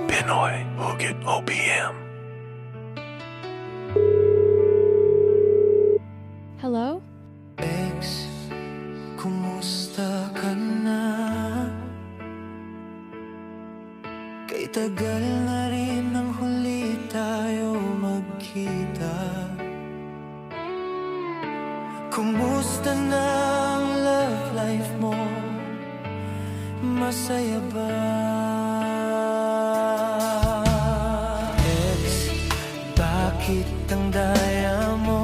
Pinoy Hugot OPM. Hello? Ex, kumusta ka na? Kay tagal na rin nang huli tayo magkita. Kumusta na ang love life mo? Masaya ba? Ex, bakit ang daya mo?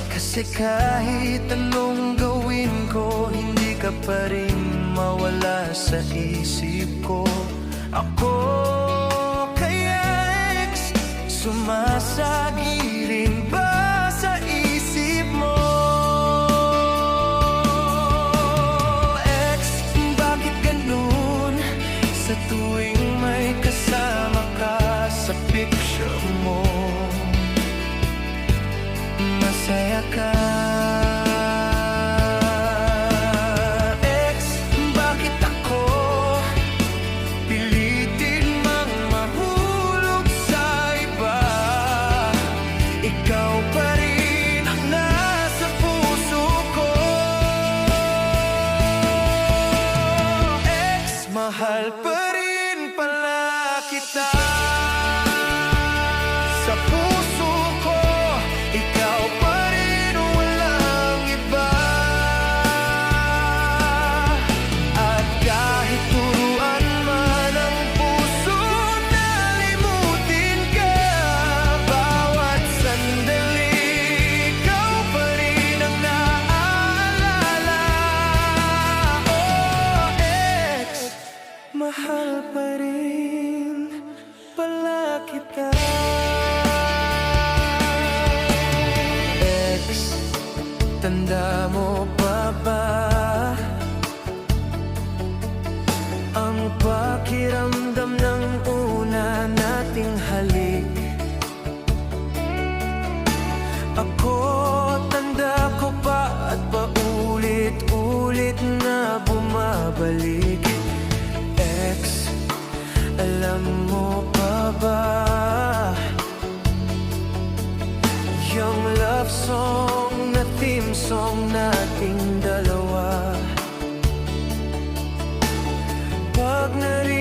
Kasi kahit anong gawin ko, hindi ka pa rin mawala sa isip ko. Ako kaya ex, sumasagi rin ba sa isip mo? Ex, bakit ganun? Sa tuwing may kasama ka sa picture mo, masaya ka. Ex, bakit ako pilitin mang mahulog sa iba? Ikaw pa rin ang nasa puso ko. Ex, mahal pa rin pala kita. Sa puso ko, ikaw pa rin, walang iba. At kahit turuan man ang puso na limutin ka, bawat sandali, ikaw pa rin ang naaalala. Oh, ex, mahal pa rin pala kita. Ex, tanda mo pa ba ang pakiramdam ng una nating halik? Ako, tanda ko pa at paulit-ulit na bumabalik. Ex, alam mo pa ba yung love song na theme song nating dalawa? Pag narinig